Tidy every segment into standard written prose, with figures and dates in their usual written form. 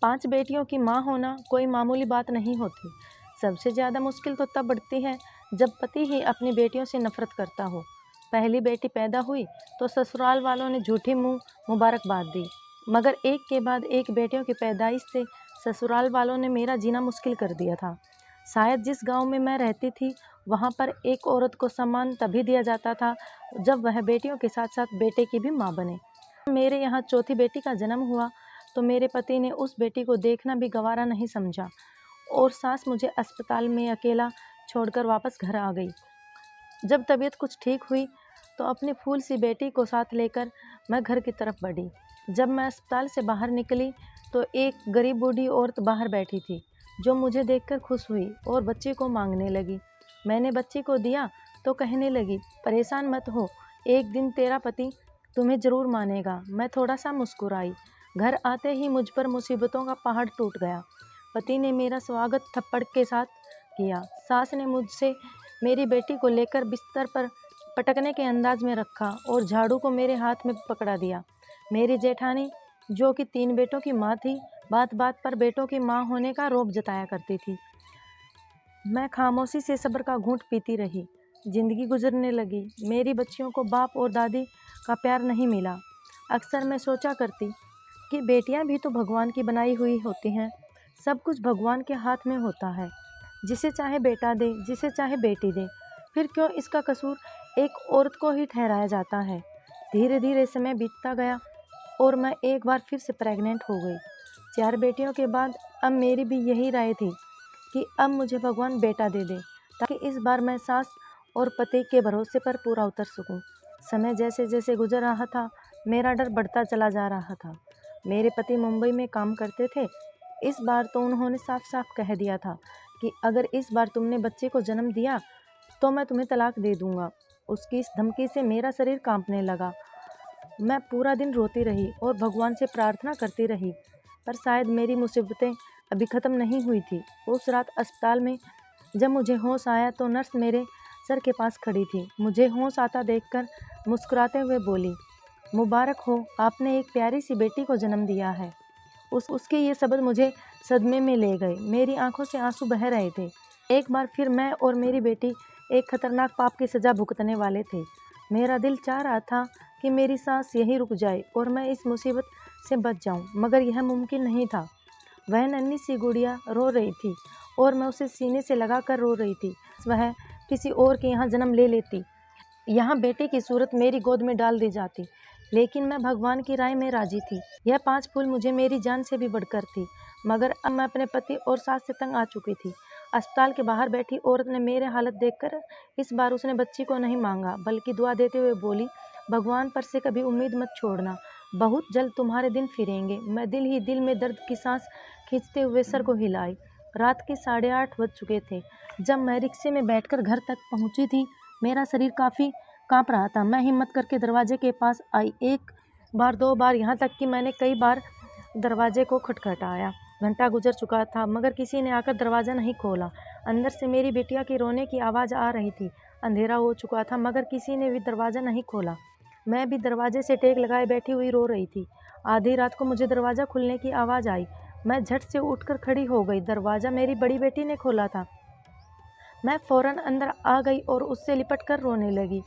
5 बेटियों की माँ होना कोई मामूली बात नहीं होती। सबसे ज़्यादा मुश्किल तो तब बढ़ती है जब पति ही अपनी बेटियों से नफरत करता हो। पहली बेटी पैदा हुई तो ससुराल वालों ने झूठी मुँह मुबारकबाद दी, मगर एक के बाद एक बेटियों की पैदाइश से ससुराल वालों ने मेरा जीना मुश्किल कर दिया था। शायद जिस गांव में मैं रहती थी वहां पर एक औरत को सम्मान तभी दिया जाता था जब वह बेटियों के साथ साथ बेटे की भी माँ बने। मेरे यहाँ चौथी बेटी का जन्म हुआ तो मेरे पति ने उस बेटी को देखना भी गवारा नहीं समझा और सास मुझे अस्पताल में अकेला छोड़कर वापस घर आ गई। जब तबीयत कुछ ठीक हुई तो अपनी फूल सी बेटी को साथ लेकर मैं घर की तरफ बढ़ी। जब मैं अस्पताल से बाहर निकली तो एक गरीब बूढ़ी औरत बाहर बैठी थी जो मुझे देखकर खुश हुई और बच्चे को मांगने लगी। मैंने बच्चे को दिया तो कहने लगी, परेशान मत हो, एक दिन तेरा पति तुम्हें ज़रूर मानेगा। मैं थोड़ा सा मुस्कुराई। घर आते ही मुझ पर मुसीबतों का पहाड़ टूट गया। पति ने मेरा स्वागत थप्पड़ के साथ किया। सास ने मुझसे मेरी बेटी को लेकर बिस्तर पर पटकने के अंदाज में रखा और झाड़ू को मेरे हाथ में पकड़ा दिया। मेरी जेठानी, जो कि 3 बेटों की माँ थी, बात बात पर बेटों की माँ होने का रौब जताया करती थी। मैं खामोशी से सब्र का घूंट पीती रही। जिंदगी गुजरने लगी। मेरी बच्चियों को बाप और दादी का प्यार नहीं मिला। अक्सर मैं सोचा करती कि बेटियां भी तो भगवान की बनाई हुई होती हैं। सब कुछ भगवान के हाथ में होता है। जिसे चाहे बेटा दे, जिसे चाहे बेटी दे, फिर क्यों इसका कसूर एक औरत को ही ठहराया जाता है। धीरे धीरे समय बीतता गया और मैं एक बार फिर से प्रेग्नेंट हो गई। 4 बेटियों के बाद अब मेरी भी यही राय थी कि अब मुझे भगवान बेटा दे दे ताकि इस बार मैं सास और पति के भरोसे पर पूरा उतर सकूं। समय जैसे जैसे गुजर रहा था मेरा डर बढ़ता चला जा रहा था। मेरे पति मुंबई में काम करते थे। इस बार तो उन्होंने साफ साफ कह दिया था कि अगर इस बार तुमने बच्चे को जन्म दिया तो मैं तुम्हें तलाक दे दूंगा। उसकी इस धमकी से मेरा शरीर कांपने लगा। मैं पूरा दिन रोती रही और भगवान से प्रार्थना करती रही, पर शायद मेरी मुसीबतें अभी ख़त्म नहीं हुई थी। उस रात अस्पताल में जब मुझे होश आया तो नर्स मेरे सर के पास खड़ी थी। मुझे होश आता देखकर मुस्कुराते हुए बोली, मुबारक हो, आपने एक प्यारी सी बेटी को जन्म दिया है। उसके ये शब्द मुझे सदमे में ले गए। मेरी आंखों से आंसू बह रहे थे। एक बार फिर मैं और मेरी बेटी एक खतरनाक पाप की सज़ा भुगतने वाले थे। मेरा दिल चाह रहा था कि मेरी सांस यहीं रुक जाए और मैं इस मुसीबत से बच जाऊं, मगर यह मुमकिन नहीं था। वह नन्ही सी गुड़िया रो रही थी और मैं उसे सीने से लगाकर रो रही थी। वह किसी और के यहाँ जन्म ले लेती, यहाँ बेटे की सूरत मेरी गोद में डाल दी जाती, लेकिन मैं भगवान की राय में राजी थी। यह 5 फूल मुझे मेरी जान से भी बढ़कर थी, मगर अब मैं अपने पति और सास से तंग आ चुकी थी। अस्पताल के बाहर बैठी औरत ने मेरे हालत देखकर इस बार उसने बच्ची को नहीं मांगा, बल्कि दुआ देते हुए बोली, भगवान पर से कभी उम्मीद मत छोड़ना, बहुत जल्द तुम्हारे दिन फिरेंगे। मैं दिल ही दिल में दर्द की सांस खींचते हुए सर को हिलाई। रात के 8:30 बज चुके थे। जब मैं रिक्शे में बैठकर घर तक पहुंची थी, मेरा शरीर काफ़ी काँप रहा था। मैं हिम्मत करके दरवाजे के पास आई। 1 बार 2 बार, यहाँ तक कि मैंने कई बार दरवाजे को खटखटाया। घंटा गुजर चुका था मगर किसी ने आकर दरवाज़ा नहीं खोला। अंदर से मेरी बिटिया की रोने की आवाज़ आ रही थी। अंधेरा हो चुका था मगर किसी ने भी दरवाज़ा नहीं खोला। मैं भी दरवाजे से टेक लगाए बैठी हुई रो रही थी। आधी रात को मुझे दरवाज़ा खुलने की आवाज़ आई। मैं झट से उठकर खड़ी हो गई। दरवाज़ा मेरी बड़ी बेटी ने खोला था। मैं फ़ौरन अंदर आ गई और उससे लिपट कर रोने लगी।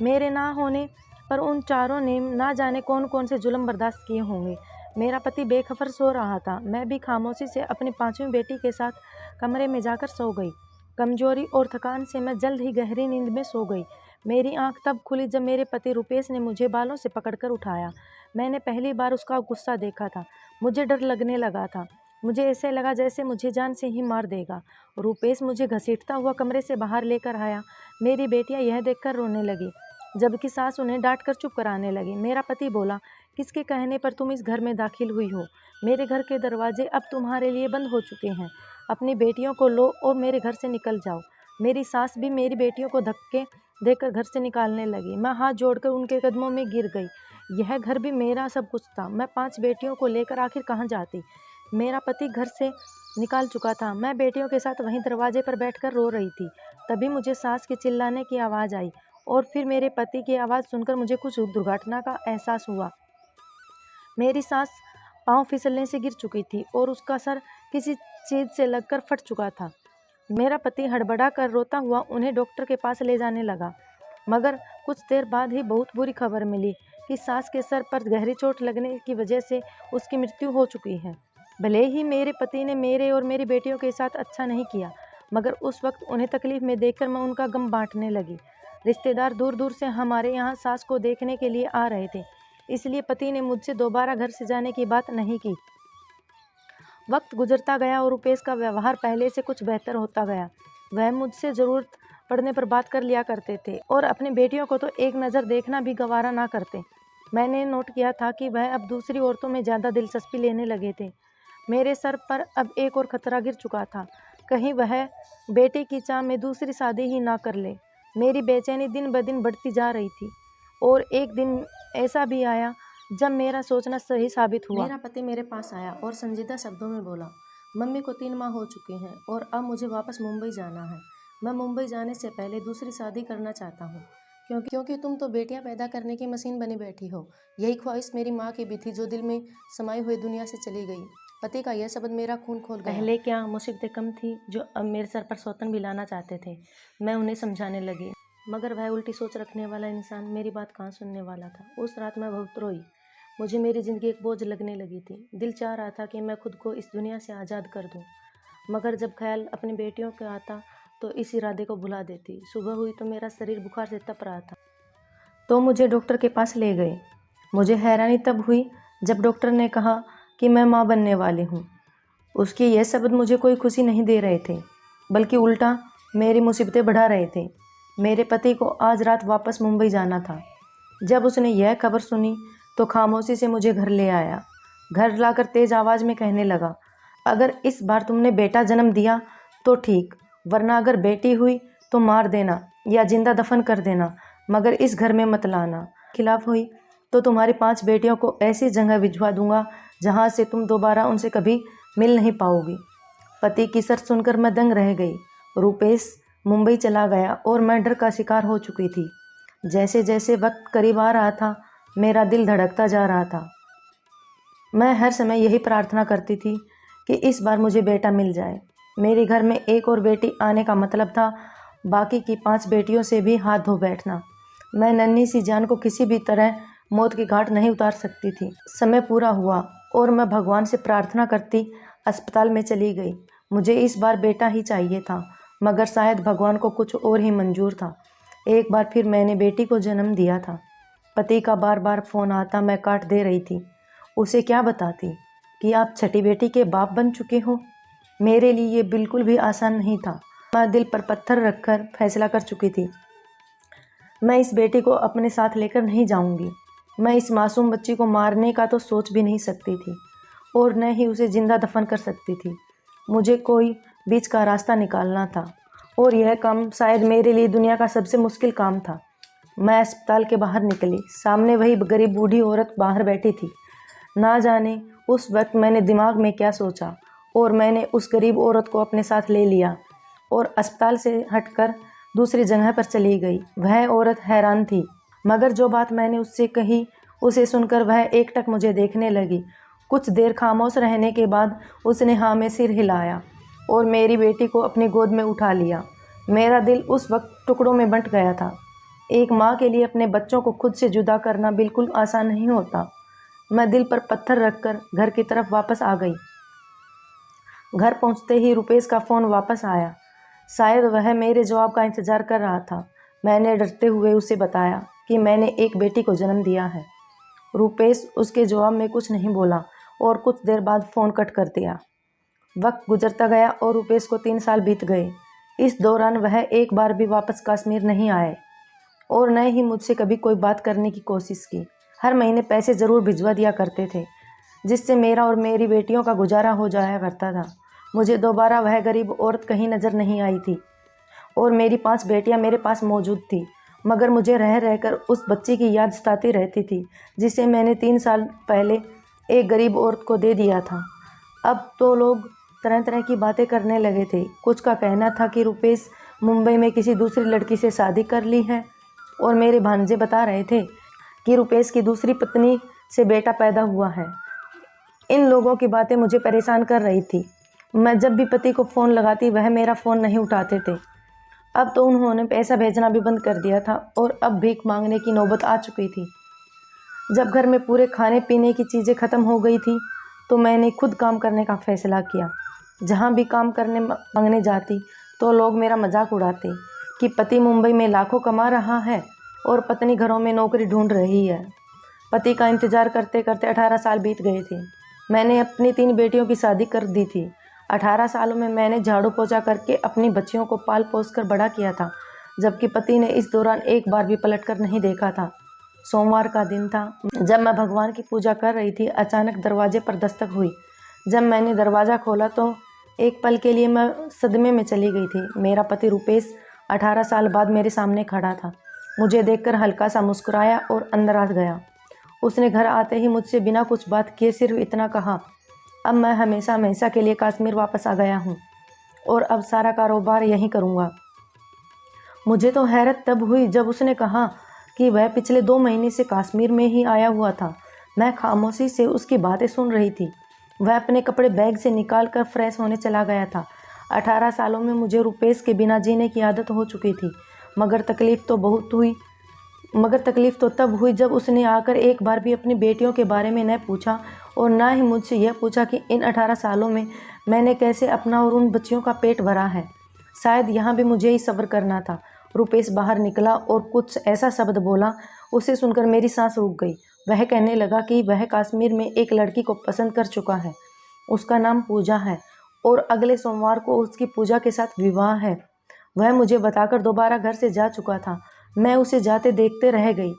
मेरे ना होने पर उन चारों ने ना जाने कौन कौन से जुल्म बर्दाश्त किए होंगे। मेरा पति बेखबर सो रहा था। मैं भी खामोशी से अपनी 5वीं बेटी के साथ कमरे में जाकर सो गई। कमजोरी और थकान से मैं जल्द ही गहरी नींद में सो गई। मेरी आंख तब खुली जब मेरे पति रुपेश ने मुझे बालों से पकड़कर उठाया। मैंने पहली बार उसका गुस्सा देखा था। मुझे डर लगने लगा था। मुझे ऐसे लगा जैसे मुझे जान से ही मार देगा। रुपेश मुझे घसीटता हुआ कमरे से बाहर लेकर आया। मेरी बेटियां यह देखकर रोने लगी, जबकि सास उन्हें डांटकर चुप कराने लगी। मेरा पति बोला, किसके कहने पर तुम इस घर में दाखिल हुई हो? मेरे घर के दरवाजे अब तुम्हारे लिए बंद हो चुके हैं। अपनी बेटियों को लो और मेरे घर से निकल जाओ। मेरी सास भी मेरी बेटियों को धक्के देकर घर से निकालने लगी। मैं हाथ जोड़कर उनके कदमों में गिर गई। यह घर भी मेरा सब कुछ था। मैं 5 बेटियों को लेकर आखिर कहाँ जाती? मेरा पति घर से निकाल चुका था। मैं बेटियों के साथ वहीं दरवाजे पर बैठकर रो रही थी। तभी मुझे सास के चिल्लाने की आवाज़ आई और फिर मेरे पति की आवाज़ सुनकर मुझे कुछ दुर्घटना का एहसास हुआ। मेरी सास पाँव फिसलने से गिर चुकी थी और उसका सर किसी चीज़ से लगकर फट चुका था। मेरा पति हड़बड़ा कर रोता हुआ उन्हें डॉक्टर के पास ले जाने लगा, मगर कुछ देर बाद ही बहुत बुरी खबर मिली कि सास के सर पर गहरी चोट लगने की वजह से उसकी मृत्यु हो चुकी है। भले ही मेरे पति ने मेरे और मेरी बेटियों के साथ अच्छा नहीं किया, मगर उस वक्त उन्हें तकलीफ में देखकर मैं उनका गम बांटने लगी। रिश्तेदार दूर दूर से हमारे यहाँ सास को देखने के लिए आ रहे थे, इसलिए पति ने मुझसे दोबारा घर से जाने की बात नहीं की। वक्त गुजरता गया और रुपेश का व्यवहार पहले से कुछ बेहतर होता गया। वह मुझसे ज़रूरत पड़ने पर बात कर लिया करते थे और अपनी बेटियों को तो एक नज़र देखना भी गवारा ना करते। मैंने नोट किया था कि वह अब दूसरी औरतों में ज़्यादा दिलचस्पी लेने लगे थे। मेरे सर पर अब एक और खतरा गिर चुका था, कहीं वह बेटे की चाह में दूसरी शादी ही ना कर ले। मेरी बेचैनी दिन ब दिन बढ़ती जा रही थी और एक दिन ऐसा भी आया जब मेरा सोचना सही साबित हुआ। मेरा पति मेरे पास आया और संजीदा शब्दों में बोला, मम्मी को 3 माह हो चुके हैं और अब मुझे वापस मुंबई जाना है। मैं मुंबई जाने से पहले दूसरी शादी करना चाहता हूँ, क्योंकि तुम तो बेटियां पैदा करने की मशीन बनी बैठी हो। यही ख्वाहिश मेरी माँ की भी थी, जो दिल में समाई हुई दुनिया से चली गई। पति का यह शब्द मेरा खून खोल गया। पहले क्या मुसीबतें कम थी जो अब मेरे सर पर सौतन भी लाना चाहते थे। मैं उन्हें समझाने लगी, मगर वह उल्टी सोच रखने वाला इंसान मेरी बात कहाँ सुनने वाला था। उस रात मैं बहुत रोई। मुझे मेरी ज़िंदगी एक बोझ लगने लगी थी। दिल चाह रहा था कि मैं खुद को इस दुनिया से आज़ाद कर दूं, मगर जब ख्याल अपनी बेटियों का आता तो इस इरादे को भुला देती। सुबह हुई तो मेरा शरीर बुखार से तप रहा था, तो मुझे डॉक्टर के पास ले गए। मुझे हैरानी तब हुई जब डॉक्टर ने कहा कि मैं माँ बनने वाली हूँ। उसके यह शब्द मुझे कोई खुशी नहीं दे रहे थे, बल्कि उल्टा मेरी मुसीबतें बढ़ा रहे थे। मेरे पति को आज रात वापस मुंबई जाना था। जब उसने यह खबर सुनी तो खामोशी से मुझे घर ले आया। घर लाकर तेज़ आवाज़ में कहने लगा, अगर इस बार तुमने बेटा जन्म दिया तो ठीक, वरना अगर बेटी हुई तो मार देना या जिंदा दफन कर देना, मगर इस घर में मत लाना। खिलाफ हुई तो तुम्हारी 5 बेटियों को ऐसी जगह भिजवा दूंगा जहाँ से तुम दोबारा उनसे कभी मिल नहीं पाओगी। पति की शर्त सुनकर मैं दंग रह गई। रुपेश मुंबई चला गया और मैं डर का शिकार हो चुकी थी। जैसे जैसे वक्त करीब आ रहा था, मेरा दिल धड़कता जा रहा था। मैं हर समय यही प्रार्थना करती थी कि इस बार मुझे बेटा मिल जाए। मेरे घर में एक और बेटी आने का मतलब था बाकी की 5 बेटियों से भी हाथ धो बैठना। मैं नन्ही सी जान को किसी भी तरह मौत की घाट नहीं उतार सकती थी। समय पूरा हुआ और मैं भगवान से प्रार्थना करती अस्पताल में चली गई। मुझे इस बार बेटा ही चाहिए था, मगर शायद भगवान को कुछ और ही मंजूर था। एक बार फिर मैंने बेटी को जन्म दिया था। पति का बार बार फ़ोन आता, मैं काट दे रही थी। उसे क्या बताती कि आप छठी बेटी के बाप बन चुके हो। मेरे लिए ये बिल्कुल भी आसान नहीं था। मैं दिल पर पत्थर रखकर फैसला कर चुकी थी, मैं इस बेटी को अपने साथ लेकर नहीं जाऊंगी। मैं इस मासूम बच्ची को मारने का तो सोच भी नहीं सकती थी और न ही उसे जिंदा दफन कर सकती थी। मुझे कोई बीच का रास्ता निकालना था और यह काम शायद मेरे लिए दुनिया का सबसे मुश्किल काम था। मैं अस्पताल के बाहर निकली। सामने वही गरीब बूढ़ी औरत बाहर बैठी थी। ना जाने उस वक्त मैंने दिमाग में क्या सोचा और मैंने उस गरीब औरत को अपने साथ ले लिया और अस्पताल से हटकर दूसरी जगह पर चली गई। वह औरत हैरान थी, मगर जो बात मैंने उससे कही उसे सुनकर वह एकटक मुझे देखने लगी। कुछ देर खामोश रहने के बाद उसने हाँ में सिर हिलाया और मेरी बेटी को अपनी गोद में उठा लिया। मेरा दिल उस वक्त टुकड़ों में बंट गया था। एक माँ के लिए अपने बच्चों को खुद से जुदा करना बिल्कुल आसान नहीं होता। मैं दिल पर पत्थर रखकर घर की तरफ वापस आ गई। घर पहुंचते ही रुपेश का फ़ोन वापस आया। शायद वह मेरे जवाब का इंतज़ार कर रहा था। मैंने डरते हुए उसे बताया कि मैंने एक बेटी को जन्म दिया है। रुपेश उसके जवाब में कुछ नहीं बोला और कुछ देर बाद फ़ोन कट कर दिया। वक्त गुजरता गया और रुपेश को 3 साल बीत गए। इस दौरान वह एक बार भी वापस कश्मीर नहीं आए और न ही मुझसे कभी कोई बात करने की कोशिश की। हर महीने पैसे ज़रूर भिजवा दिया करते थे, जिससे मेरा और मेरी बेटियों का गुजारा हो जाया करता था। मुझे दोबारा वह गरीब औरत कहीं नज़र नहीं आई थी और मेरी 5 बेटियां मेरे पास मौजूद थी, मगर मुझे रह रहकर उस बच्ची की याद सताती रहती थी जिसे मैंने 3 साल पहले एक गरीब औरत को दे दिया था। अब तो लोग तरह तरह की बातें करने लगे थे। कुछ का कहना था कि रुपेश मुंबई में किसी दूसरी लड़की से शादी कर ली है और मेरे भांजे बता रहे थे कि रुपेश की दूसरी पत्नी से बेटा पैदा हुआ है। इन लोगों की बातें मुझे परेशान कर रही थी। मैं जब भी पति को फ़ोन लगाती वह मेरा फ़ोन नहीं उठाते थे। अब तो उन्होंने पैसा भेजना भी बंद कर दिया था और अब भीख मांगने की नौबत आ चुकी थी। जब घर में पूरे खाने पीने की चीज़ें ख़त्म हो गई थी तो मैंने खुद काम करने का फ़ैसला किया। जहाँ भी काम करने मांगने जाती तो लोग मेरा मजाक उड़ाते कि पति मुंबई में लाखों कमा रहा है और पत्नी घरों में नौकरी ढूंढ रही है। पति का इंतज़ार करते करते 18 साल बीत गए थे। मैंने अपनी 3 बेटियों की शादी कर दी थी। 18 सालों में मैंने झाड़ू पोछा करके अपनी बच्चियों को पाल पोस कर बड़ा किया था, जबकि पति ने इस दौरान एक बार भी पलट कर नहीं देखा था। सोमवार का दिन था। जब मैं भगवान की पूजा कर रही थी, अचानक दरवाजे पर दस्तक हुई। जब मैंने दरवाज़ा खोला तो एक पल के लिए मैं सदमे में चली गई थी। मेरा पति रुपेश 18 साल बाद मेरे सामने खड़ा था। मुझे देखकर हल्का सा मुस्कुराया और अंदर आ गया। उसने घर आते ही मुझसे बिना कुछ बात किए सिर्फ इतना कहा, अब मैं हमेशा हमेशा के लिए कश्मीर वापस आ गया हूँ और अब सारा कारोबार यहीं करूँगा। मुझे तो हैरत तब हुई जब उसने कहा कि वह पिछले 2 महीने से कश्मीर में ही आया हुआ था। मैं खामोशी से उसकी बातें सुन रही थी। वह अपने कपड़े बैग से निकाल कर फ्रेश होने चला गया था। 18 सालों में मुझे रुपेश के बिना जीने की आदत हो चुकी थी, मगर तकलीफ़ तो तब हुई जब उसने आकर एक बार भी अपनी बेटियों के बारे में न पूछा और ना ही मुझसे यह पूछा कि इन 18 सालों में मैंने कैसे अपना और उन बच्चियों का पेट भरा है। शायद यहाँ भी मुझे ही सब्र करना था। रुपेश बाहर निकला और कुछ ऐसा शब्द बोला, उसे सुनकर मेरी सांस रुक गई। वह कहने लगा कि वह कश्मीर में एक लड़की को पसंद कर चुका है। उसका नाम पूजा है और अगले सोमवार को उसकी पूजा के साथ विवाह है। वह मुझे बताकर दोबारा घर से जा चुका था। मैं उसे जाते देखते रह गई।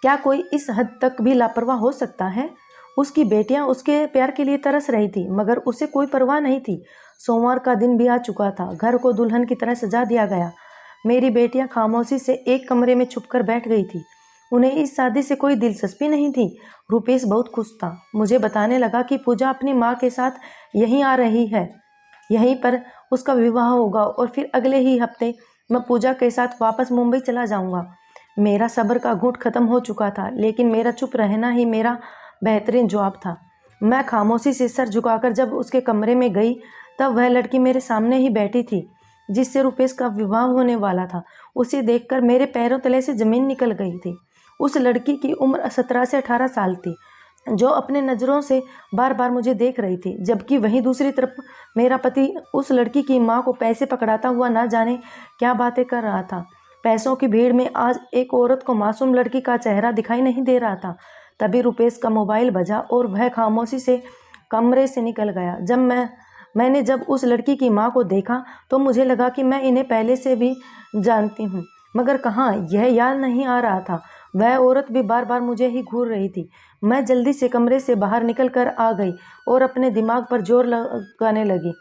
क्या कोई इस हद तक भी लापरवाह हो सकता है? उसकी बेटियां उसके प्यार के लिए तरस रही थी, मगर उसे कोई परवाह नहीं थी। सोमवार का दिन भी आ चुका था। घर को दुल्हन की तरह सजा दिया गया। मेरी बेटियां खामोशी से एक कमरे में छुपकर बैठ गई थी। उन्हें इस शादी से कोई दिलचस्पी नहीं थी। रुपेश बहुत खुश था। मुझे बताने लगा कि पूजा अपनी माँ के साथ यहीं आ रही है, यहीं पर उसका विवाह होगा और फिर अगले ही हफ्ते मैं पूजा के साथ वापस मुंबई चला जाऊंगा। मेरा सब्र का घूंट खत्म हो चुका था, लेकिन मेरा चुप रहना ही मेरा बेहतरीन जवाब था। मैं खामोशी से सर झुकाकर जब उसके कमरे में गई, तब वह लड़की मेरे सामने ही बैठी थी जिससे रुपेश का विवाह होने वाला था। उसे देखकर मेरे पैरों तले से ज़मीन निकल गई थी। उस लड़की की उम्र 17 से 18 साल थी, जो अपने नज़रों से बार बार मुझे देख रही थी, जबकि वहीं दूसरी तरफ मेरा पति उस लड़की की माँ को पैसे पकड़ाता हुआ ना जाने क्या बातें कर रहा था। पैसों की भीड़ में आज एक औरत को मासूम लड़की का चेहरा दिखाई नहीं दे रहा था। तभी रुपेश का मोबाइल बजा और वह खामोशी से कमरे से निकल गया। मैंने जब उस लड़की की माँ को देखा तो मुझे लगा कि मैं इन्हें पहले से भी जानती हूँ, मगर कहाँ, यह याद नहीं आ रहा था। वह औरत भी बार बार मुझे ही घूर रही थी। मैं जल्दी से कमरे से बाहर निकल कर आ गई और अपने दिमाग पर जोर लगाने लगी।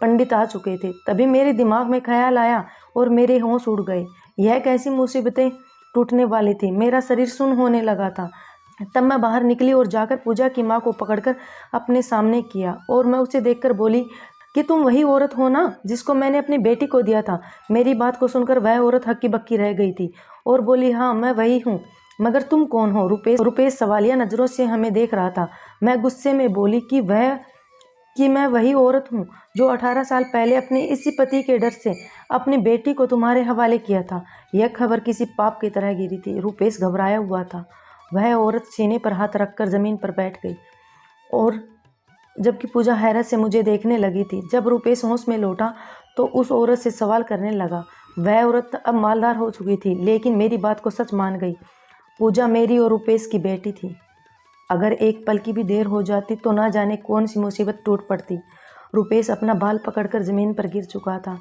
पंडित आ चुके थे। तभी मेरे दिमाग में ख्याल आया और मेरे होश उड़ गए। यह कैसी मुसीबतें टूटने वाली थी। मेरा शरीर सुन्न होने लगा था। तब मैं बाहर निकली और जाकर पूजा की माँ को पकड़कर अपने सामने किया और मैं उसे देखकर बोली कि तुम वही औरत हो ना जिसको मैंने अपनी बेटी को दिया था। मेरी बात को सुनकर वह औरत हक्की बक्की रह गई थी और बोली, हाँ मैं वही हूँ, मगर तुम कौन हो? रुपेश सवालिया नज़रों से हमें देख रहा था। मैं गुस्से में बोली कि मैं वही औरत हूँ जो 18 साल पहले अपने इसी पति के डर से अपनी बेटी को तुम्हारे हवाले किया था। यह खबर किसी पाप की तरह गिरी थी। रुपेश घबराया हुआ था। वह औरत सीने पर हाथ रखकर ज़मीन पर बैठ गई और जबकि पूजा हैरत से मुझे देखने लगी थी। जब रुपेश होश में लौटा तो उस औरत से सवाल करने लगा। वह औरत अब मालदार हो चुकी थी, लेकिन मेरी बात को सच मान गई। पूजा मेरी और रुपेश की बेटी थी। अगर एक पल की भी देर हो जाती तो ना जाने कौन सी मुसीबत टूट पड़ती। रुपेश अपना बाल पकड़कर ज़मीन पर गिर चुका था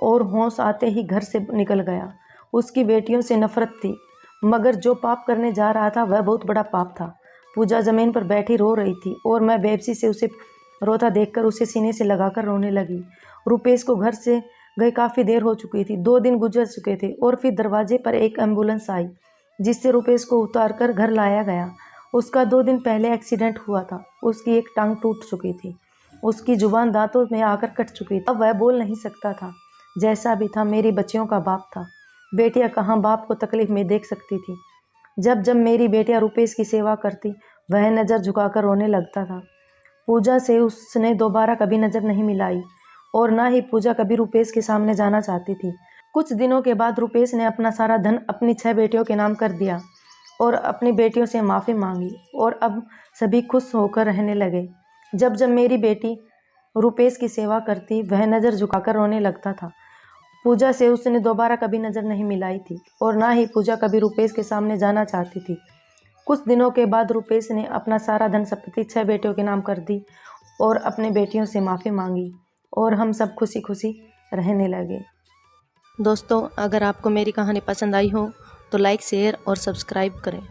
और होश आते ही घर से निकल गया। उसकी बेटियों से नफरत थी, मगर जो पाप करने जा रहा था वह बहुत बड़ा पाप था। पूजा ज़मीन पर बैठी रो रही थी और मैं बेबसी से उसे रोता देखकर उसे सीने से लगाकर रोने लगी। रुपेश को घर से गए काफ़ी देर हो चुकी थी। 2 दिन गुजर चुके थे और फिर दरवाजे पर एक एम्बुलेंस आई जिससे रुपेश को उतारकर घर लाया गया। उसका 2 दिन पहले एक्सीडेंट हुआ था। उसकी एक टांग टूट चुकी थी। उसकी जुबान दांतों में आकर कट चुकी थी। अब वह बोल नहीं सकता था। जैसा भी था, मेरी बच्चियों का बाप था। बेटियां कहाँ बाप को तकलीफ में देख सकती थी। जब जब मेरी बेटियां रुपेश की सेवा करती, वह नज़र झुकाकर रोने लगता था। पूजा से उसने दोबारा कभी नज़र नहीं मिलाई और ना ही पूजा कभी रुपेश के सामने जाना चाहती थी। कुछ दिनों के बाद रुपेश ने अपना सारा धन अपनी 6 बेटियों के नाम कर दिया और अपनी बेटियों से माफ़ी मांगी और अब सभी खुश होकर रहने लगे। जब जब मेरी बेटी रुपेश की सेवा करती, वह नज़र झुकाकर रोने लगता था। पूजा से उसने दोबारा कभी नज़र नहीं मिलाई थी और ना ही पूजा कभी रुपेश के सामने जाना चाहती थी। कुछ दिनों के बाद रुपेश ने अपना सारा धन संपत्ति 6 बेटियों के नाम कर दी और अपने बेटियों से माफ़ी मांगी और हम सब खुशी खुशी रहने लगे। दोस्तों, अगर आपको मेरी कहानी पसंद आई हो तो लाइक, शेयर और सब्सक्राइब करें।